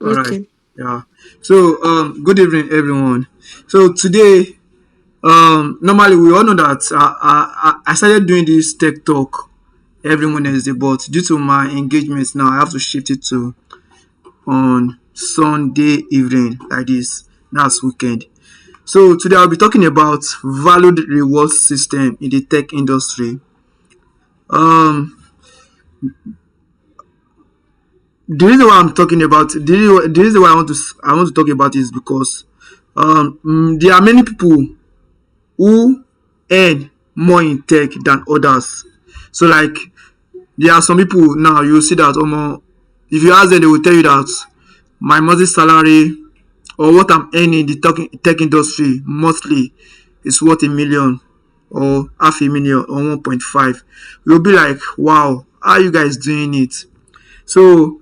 All right. Okay. Yeah. So, good evening, everyone. So today, normally we all know that I started doing this tech talk every Wednesday, but due to my engagements now, I have to shift it to on Sunday evening, like this. That's weekend. So today I'll be talking about valued reward system in the tech industry. Um, the reason why I'm talking about the reason why I want to talk about is because there are many people who earn more in tech than others. So like there are some people now you will see that if you ask them they will tell you that my monthly salary or what I'm earning in the tech industry monthly is worth 1 million or half a million or 1.5. You'll be like, wow, how are you guys doing it? So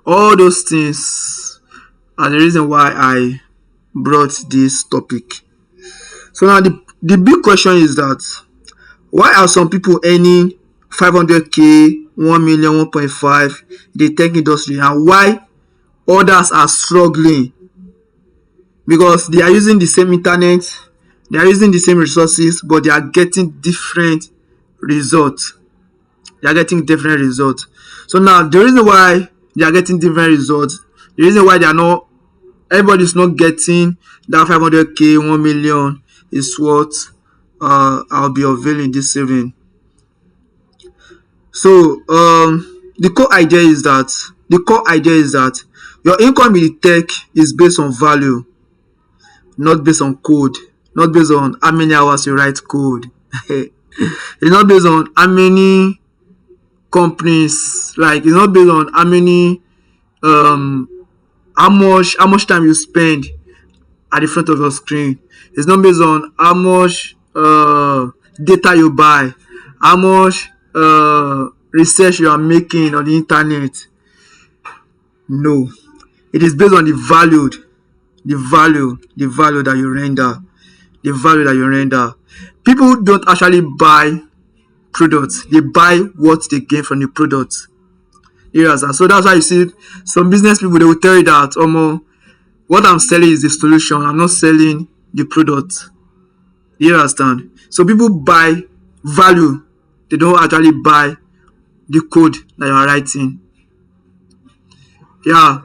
all those things are the reason why I brought this topic. So now the big question is that why are some people earning 500k, 1 million, 1.5 in the tech industry, and why others are struggling? Because they are using the same internet, they are using the same resources, but they are getting different results. They are getting different results. So now the reason why they are getting different results, the reason why they are not, everybody's not getting that 500k, 1 million is what I'll be unveiling this evening. So the core idea is that your income in tech is based on value, not based on code, not based on how many hours you write code. It's not based on how many companies, like it's not based on how many um how much time you spend at the front of your screen. It's not based on how much data you buy, how much research you are making on the internet. No, it is based on the value that you render, the value that you render. People don't actually buy products; they buy what they gain from the product. Yes, and so that's why you see some business people they will tell you that what I'm selling is the solution. I'm not selling the product. You understand? So people buy value. They don't actually buy the code that you are writing. Yeah.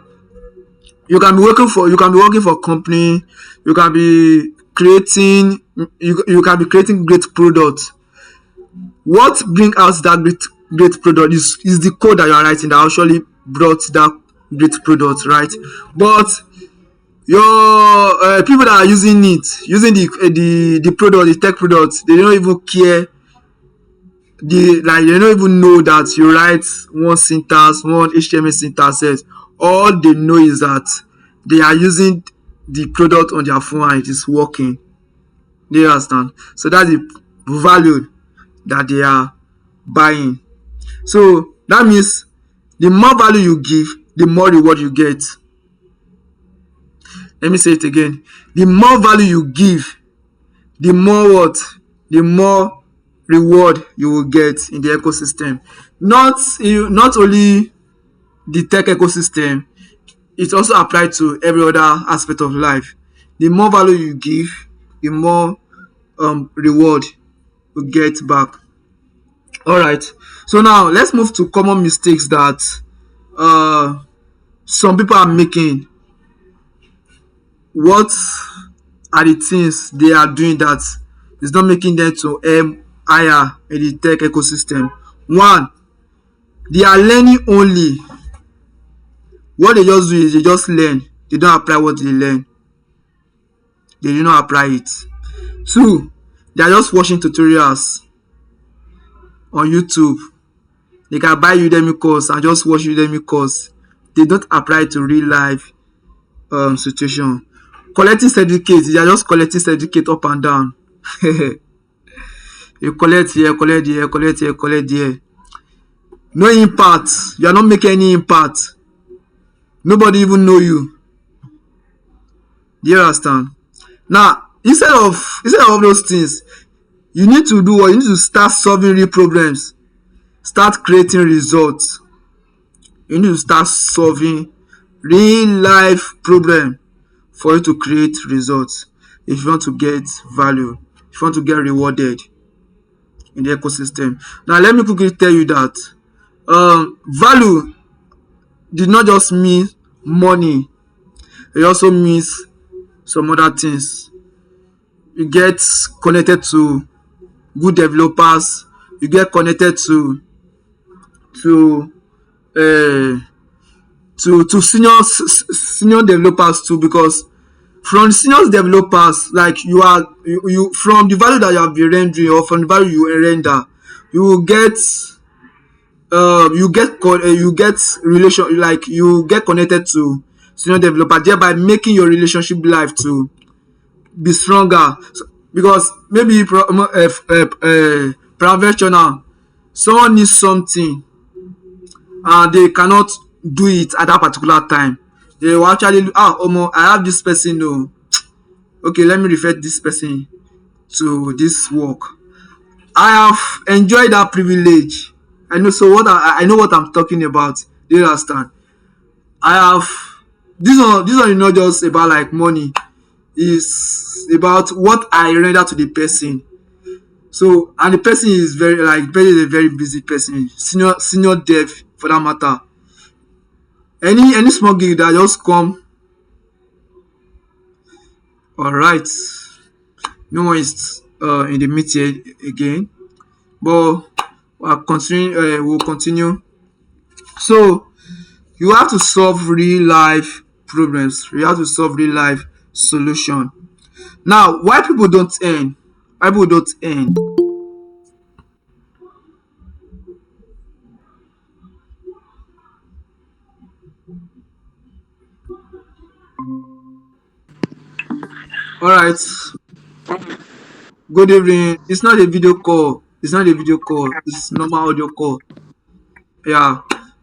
You can be working for a company, you can be creating you can be creating great products. What brings out that great product is the code that you are writing that actually brought that great product, right? But your people that are using the product, the tech product, they don't even care. They don't even know that you write one syntax, one HTML syntax says. All they know is that they are using the product on their phone and it is working. Do you understand? So that's the value that they are buying. So that means the more value you give, the more reward you get. Let me say it again. The more value you give, the more what? The more reward you will get in the ecosystem. Not only the tech ecosystem, it also applies to every other aspect of life. The more value you give, the more reward you get back. All right. So now let's move to common mistakes that uh, some people are making. What are the things they are doing that is not making them to aim higher in the tech ecosystem? One, they are learning only. What they just do is they just learn. They don't apply what they learn. They do not apply it. Two, they are just watching tutorials on YouTube. They can buy Udemy course and just watch Udemy course. They don't apply it to real life situation. Collecting certificates, they are just collecting certificate up and down. You collect here, collect here, collect here, collect here. No impact. You are not making any impact. Nobody even know you. Do you understand? Now, instead of those things, you need to do what? You need to start solving real problems. Start creating results. You need to start solving real life problem for you to create results. If you want to get value, if you want to get rewarded in the ecosystem. Now let me quickly tell you that value did not just mean money, it also means some other things. You get connected to good developers, you get connected to uh, to senior developers too, because from senior developers, like you from the value that you have been rendering, or from the value you render, you will get you get relation, like you get connected to senior developer, thereby making your relationship life to be stronger. So, because maybe peradventure now someone needs something and they cannot do it at that particular time, they will actually omo, I have this person, no, okay, let me refer this person to this work. I have enjoyed that privilege. I know, so what I know what I'm talking about. Do you understand? I have this one is not just about like money. It's about what I render to the person. So, and the person is very a very busy person, senior dev for that matter. Any small gig that just come, all right. No one is in the meeting again, but we'll continue. So you have to solve real life problems. You have to solve real life solution. Now, why people don't earn? Why people don't earn? All right. Good evening. It's not a video call. It's not a video call. It's normal audio call. Yeah.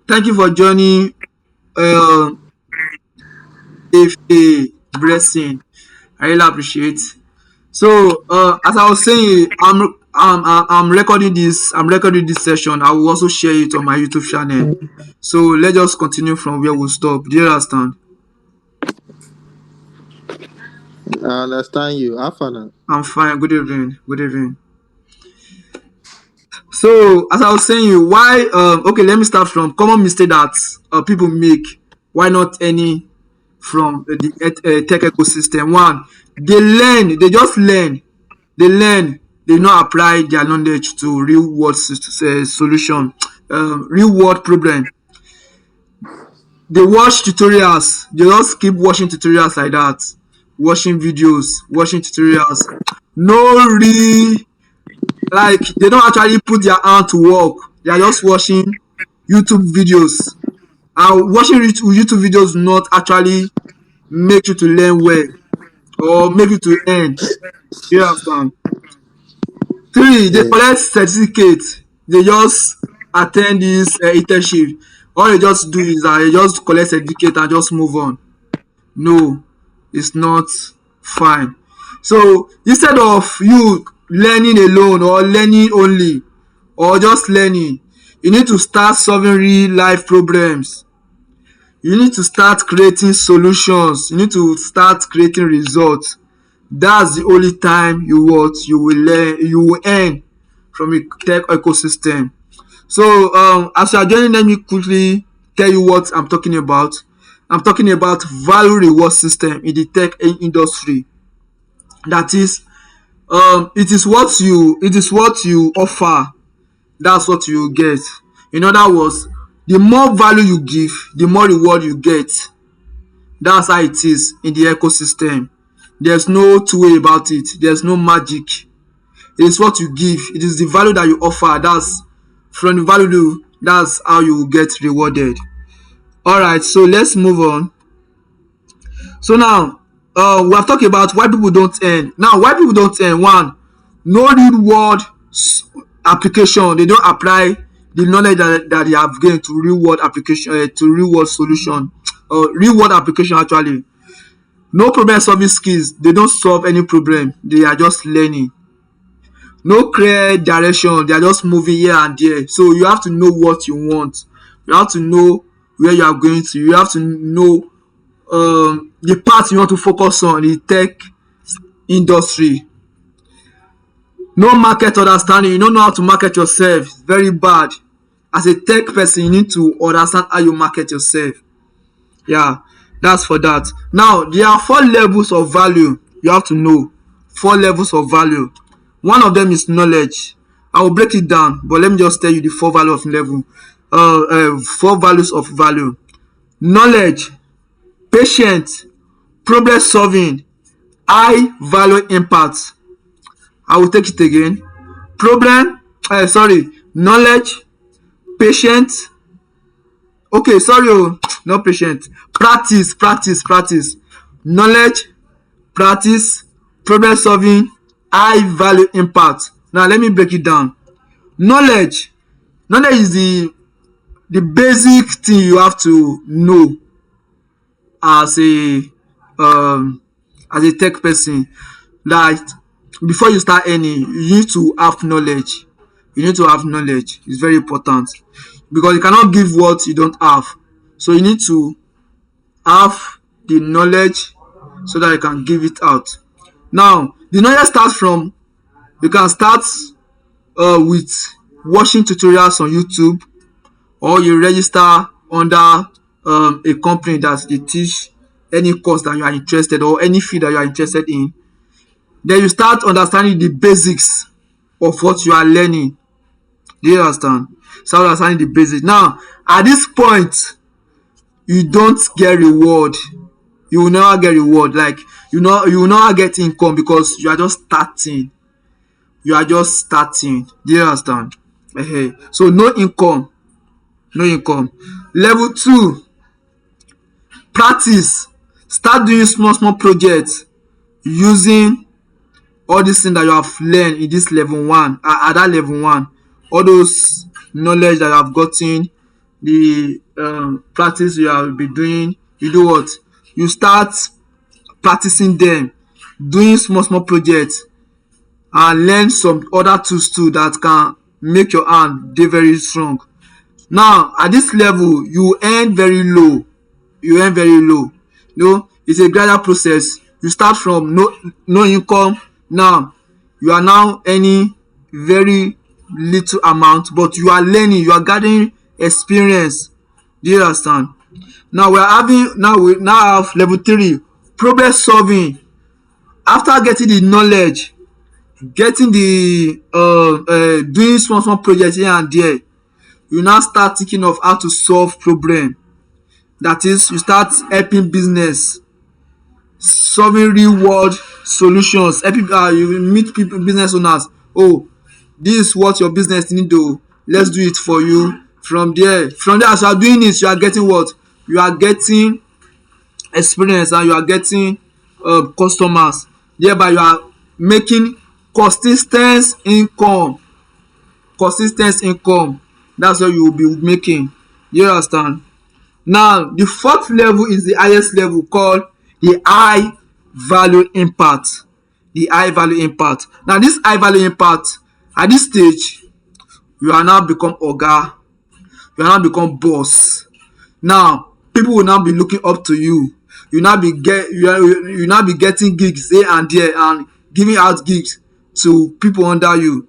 Thank you for joining. Uh, if a blessing, I really appreciate. So, as I was saying, I'm recording this. I'm recording this session. I will also share it on my YouTube channel. So let's just continue from where we stop. Do you understand? I understand you. Afana. I'm fine. Good evening. Good evening. So as I was saying, why? Okay, let me start from common mistake that people make. Why not any from the tech ecosystem? One, they learn. They just learn. They learn. They not apply their knowledge to real world solution, real world problem. They watch tutorials. They just keep watching tutorials like that, watching videos, watching tutorials. No real, like they don't actually put their hand to work. They are just watching YouTube videos. And watching YouTube videos not actually make you to learn well or make you to earn. You understand? Three, they Yeah. collect certificate. They just attend this internship. All they just do is that they just collect certificate and just move on. No, it's not fine. So instead of you learning alone or learning only or just learning, you need to start solving real life problems. You need to start creating solutions. You need to start creating results. That's the only time you will learn, you will earn from a tech ecosystem. So as you are joining, let me quickly tell you what I'm talking about. I'm talking about value reward system in the tech industry. That is, it is what you offer. That's what you get. In other words, the more value you give, the more reward you get. That's how it is in the ecosystem. There's no two way about it. There's no magic. It is what you give. It is the value that you offer. That's from the value. That's how you get rewarded. All right. So let's move on. So now, we have talked about why people don't earn. Now, why people don't earn? One, no real world application. They don't apply the knowledge that they have gained to real world application, to real world solution, real world application actually. No problem solving skills. They don't solve any problem. They are just learning. No clear direction. They are just moving here and there. So you have to know what you want. You have to know where you are going to. You have to know the part you want to focus on, the tech industry. No market understanding, you don't know how to market yourself. It's very bad. As a tech person, you need to understand how you market yourself. Yeah, that's for that. Now, there are 4 levels of value you have to know. 4 levels of value. One of them is knowledge. I will break it down, but let me just tell you the 4 values of value. Knowledge, patience, problem solving, high value impact. I will take it again. Knowledge, patience. Okay, sorry, not patient. Practice. Knowledge, practice, problem solving, high value impact. Now let me break it down. Knowledge. Knowledge is the basic thing you have to know as a um as a tech person. Like, before you start earning, you need to have knowledge. It's very important, because you cannot give what you don't have. So you need to have the knowledge so that you can give it out. Now, the knowledge starts from, you can start with watching tutorials on YouTube, or you register under a company that they teach any course that you are interested, or any field that you are interested in. Then you start understanding the basics of what you are learning. Do you understand? Start understanding the basics. Now, at this point, you don't get reward. You will never get reward. Like, you will never get income, because you are just starting. Do you understand? So no income. Level 2, practice. Start doing small projects using all these things that you have learned in this level 1, at that level 1. All those knowledge that you have gotten, the practice you have been doing, you do what? You start practicing them, doing small projects, and learn some other tools too that can make your hand dey very strong. Now, at this level, you earn very low. It's a gradual process. You start from no income. Now, you are now earning very little amount, but you are learning, you are gathering experience. Do you understand? Now we now have level 3, problem solving. After getting the knowledge, getting the doing small projects here and there, you now start thinking of how to solve problem. That is, you start helping business, solving real world solutions. You meet people, business owners. Oh, this is what your business need to, let's do it for you. From there, as you are doing it, you are getting what? You are getting experience, and you are getting customers. Thereby, you are making consistent income. That's what you will be making. You understand? Now, the 4th level is the highest level, called the high value impact. Now, this high value impact, at this stage, you are now become oga. You are now become boss. Now, people will now be looking up to you. You now be getting gigs here and there, and giving out gigs to people under you.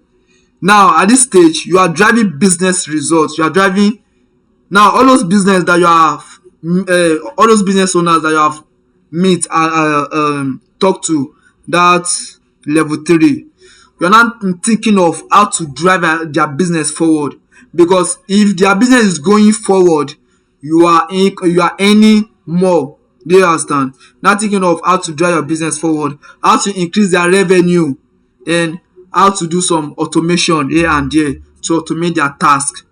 Now, at this stage, you are driving business results. You are driving, now, all those business that you have, all those business owners that you have meet and talk to, that level 3. You are not thinking of how to drive their business forward, because if their business is going forward, you are earning more. Do you understand? Not thinking of how to drive your business forward, how to increase their revenue, and how to do some automation here and there to automate their task.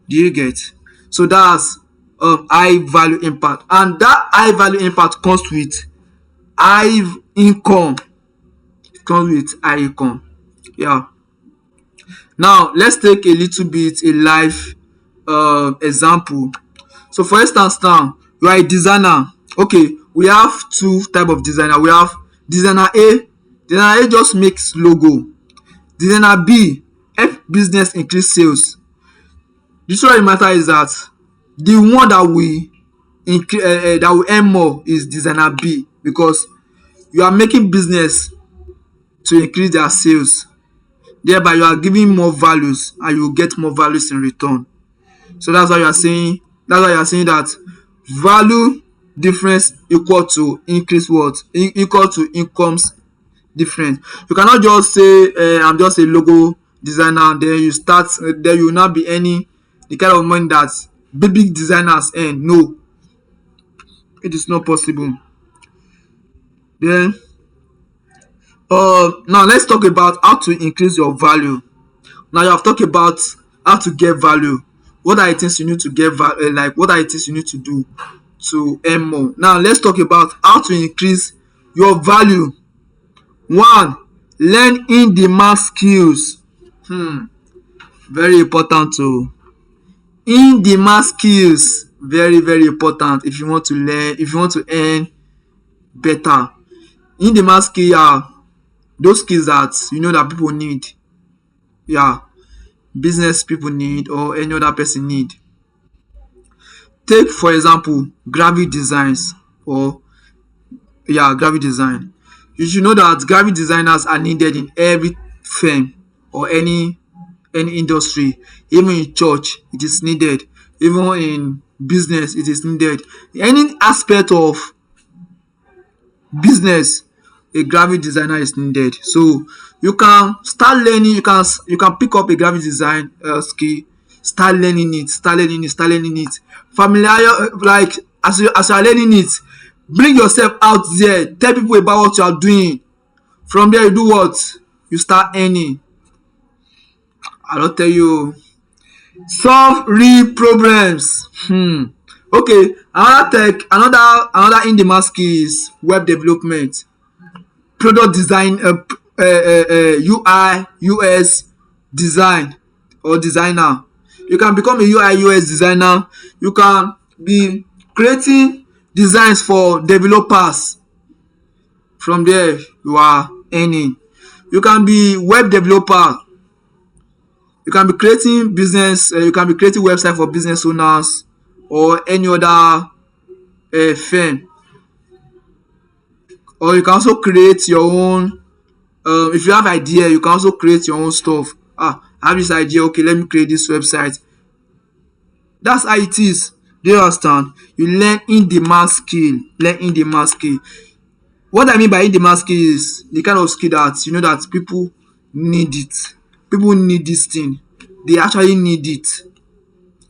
Do you get? So that's high value impact, and that high value impact comes with high income. Yeah. Now, let's take a little bit a live example. So, for instance, now you are a designer. Okay, we have 2 type of designer. We have designer A. Designer A just makes logo. Designer B help business increase sales. The truth of the matter is that The one that will earn more is designer B, because you are making business to increase their sales. Thereby, you are giving more values and you will get more values in return. So that's why you are saying that value difference equal to increase what? Equal to incomes difference. You cannot just say I'm just a logo designer, then you start then you will not be earning the kind of money that big designers earn. No, it is not possible. Then now let's talk about how to increase your value. Now you have talked about how to get value. What are the things you need to get like what are the things you need to do to earn more? Now let's talk about how to increase your value. One, learn in demand skills. Very important too. In demand skills, very very important if you want to learn, if you want to earn better. In demand skill are those skills that you know that people need. Yeah, business people need or any other person need. Take for example graphic designs or graphic design. You should know that graphic designers are needed in every firm or any industry. Even in church it is needed, even in business it is needed. Any aspect of business, a graphic designer is needed. So you can start learning, you can pick up a graphic design skill, start learning it, familiar, like as you are learning it, bring yourself out there, tell people about what you are doing. From there you do what? You start earning. I don tell you. Solve real problems. Okay, another in demand skill is web development, product design, UI US design or designer. You can become a UI US designer. You can be creating designs for developers. From there you are earning. You can be web developer. You can be creating you can be creating website for business owners or any other firm. Or you can also create your own. If you have idea, you can also create your own stuff. I have this idea, okay, let me create this website. That's how it is. Do you understand? You learn in demand skill. What I mean by in demand skill is the kind of skill that you know that people need it. People need this thing. They actually need it.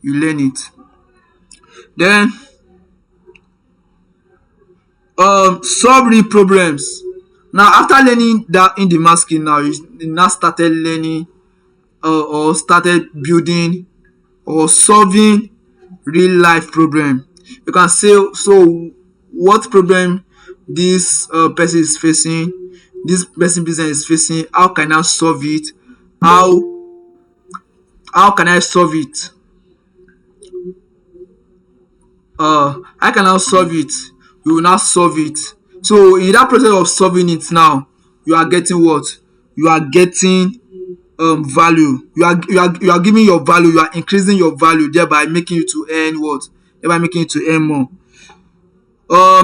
You learn it. Then solve real problems. Now after learning that in demand skill, now you now started learning or started building or solving real life problem. You can say, so what problem this person is facing, this person business is facing, how can I solve it? How can I solve it? How can I solve it? You will now solve it. So in that process of solving it now, you are getting what? You are getting value. You are giving your value, you are increasing your value, thereby making you to earn what? Thereby making you to earn more.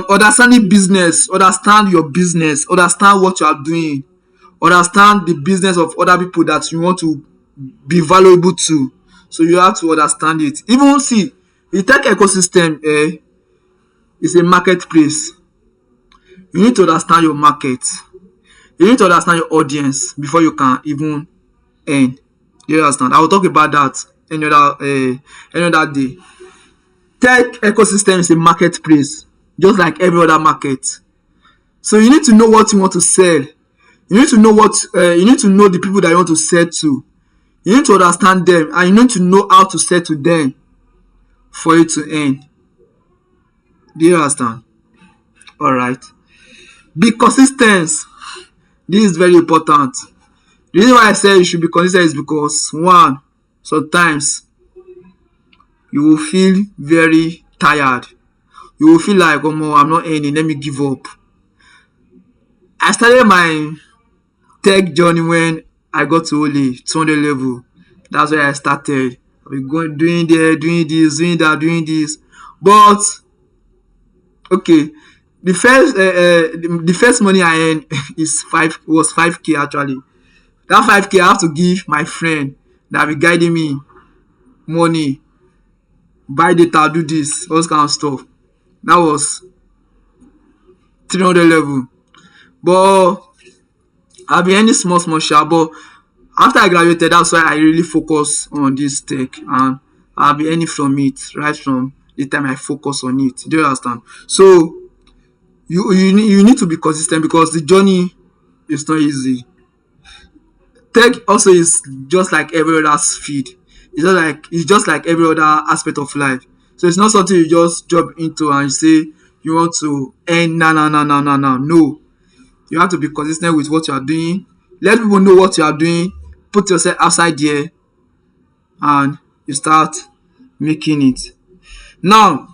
Understanding business, understand your business, understand what you are doing, understand the business of other people that you want to be valuable to. So you have to understand it. Even see, the tech ecosystem is a marketplace. You need to understand your market. You need to understand your audience before you can even earn. You understand? I will talk about that any other day. Tech ecosystem is a marketplace, just like every other market. So you need to know what you want to sell. You need to know you need to know the people that you want to sell to. You need to understand them and you need to know how to sell to them for you to earn. Do you understand? All right. Be consistent. This is very important. The reason why I say you should be consistent is because one, sometimes you will feel very tired. You will feel like, oh no, I'm not earning, let me give up. I started my tech journey when I got to only 200 level. That's where I started. We're going doing there, doing this, doing that, doing this. But okay, the first money I earned is 5K actually. That 5K I have to give my friend that be guiding me money, buy data, do this, all this kind of stuff. That was 300 level. But I've been earning small small sha. But after I graduated, that's why I really focus on this tech, and I'll be earning from it right from the time I focus on it. Do you understand? So you need to be consistent because the journey is not easy. Tech also is just like every other field. It's just like every other aspect of life. So it's not something you just jump into and you say you want to earn now now now now now now. No, you have to be consistent with what you are doing. Let people know what you are doing. Put yourself outside there and you start making it. Now,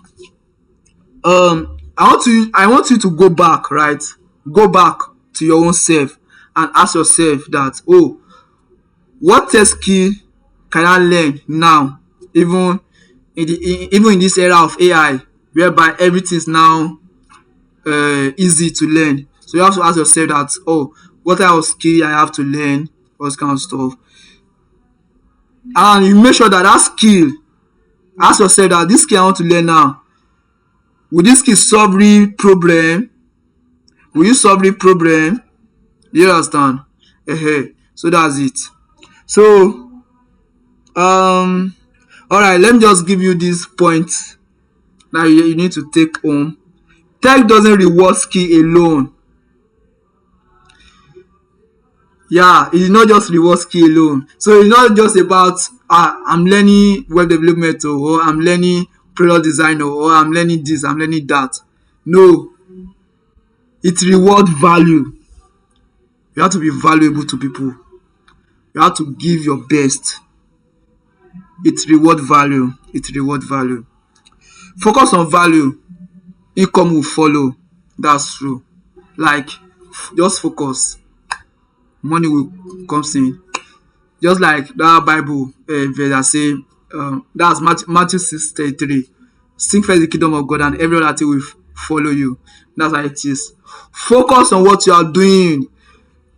I want you to go back, right? Go back to your own self and ask yourself that, oh, what tech skill can I learn now, even even in this era of AI, whereby everything is now easy to learn. So you have to ask yourself that, oh, what type of skill I have to learn, all this kind of stuff, and you make sure that that skill. Ask yourself that this skill I want to learn now, will this skill solve real problem? Will you solve real problem? You understand? So that's it. So all right, let me just give you this point that you need to take home. Tech doesn't reward skill alone. Yeah, it's not just reward skill alone. So it's not just about I'm learning web development, or I'm learning product design, or I'm learning this, I'm learning that. No, it reward value. You have to be valuable to people. You have to give your best. It reward value. It reward value. Focus on value, income will follow. That's true. Like, just focus, money will comes in. Just like that Bible verse that say, that's Matthew 6:33. Seek first the kingdom of God and every other thing will follow you. That's how it is. Focus on what you are doing.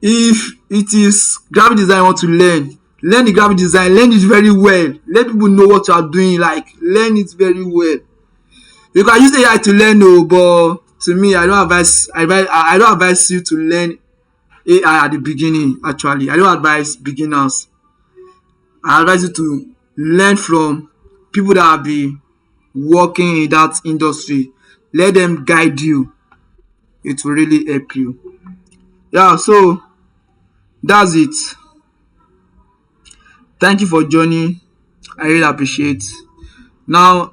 If it is graphic design you want to learn the graphic design, learn it very well. Let people know what you are doing, like learn it very well. You can use AI to learn, but to me, I don't advise you to learn AI at the beginning. Actually, I don't advise beginners. I advise you to learn from people that have been working in that industry. Let them guide you. It will really help you. Yeah, so that's it. Thank you for joining. I really appreciate. Now,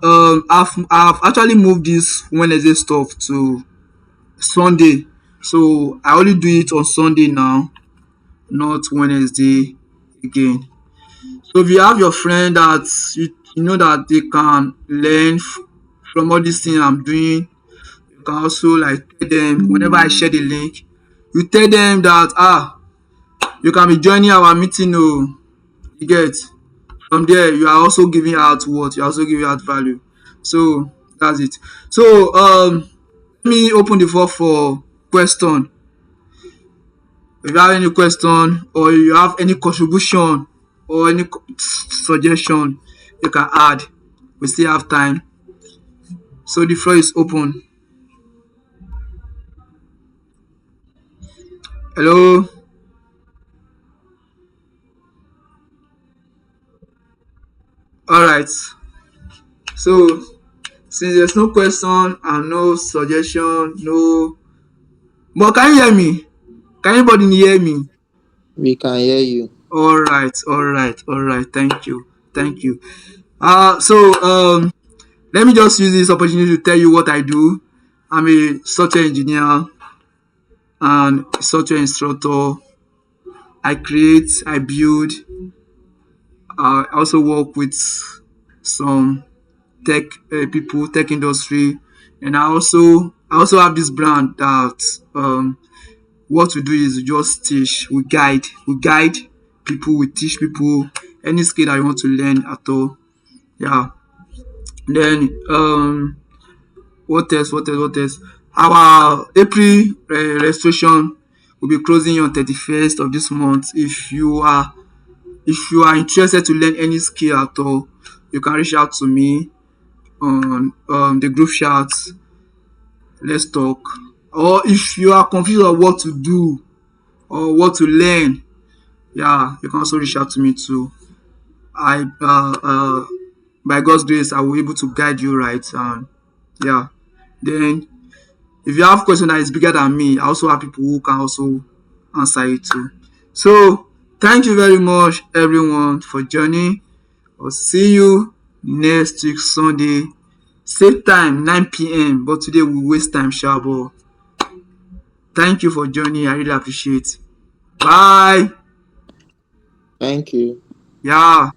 I've actually moved this Wednesday stuff to Sunday, so I only do it on Sunday now, not Wednesday again. So if you have your friend that you know that they can learn from all these things I'm doing, you can also like tell them whenever I share the link, you tell them that you can be joining our meeting. Oh, you get. From there you are also giving out what, you are also giving out value. So that's it. So let me open the floor for question. If you have any question or you have any contribution or any suggestion, you can add. We still have time, so the floor is open. Hello. All right, so since there's no question and no suggestion, no, but can you hear me? Can anybody hear me? We can hear you. All right, all right, all right. Thank you, thank you. So let me just use this opportunity to tell you what I do. I'm a software engineer and software instructor. I create, I build. I also work with some tech people, tech industry, and I also have this brand that what we do is we just teach, we guide people, we teach people any skill that you want to learn at all. Yeah. Then what else? What else? What else? Our April registration will be closing on 31st of this month. If you are interested to learn any skill at all, you can reach out to me on the group chat. Let's talk. Or if you are confused on what to do or what to learn, yeah, you can also reach out to me too. I by God's grace, I will be able to guide you right. Yeah. Then if you have question that is bigger than me, I also have people who can also answer it too. So thank you very much everyone for joining. I'll see you next week Sunday. Same time 9 p.m. But today we waste time sha, but thank you for joining. I really appreciate. Bye. Thank you. Yeah.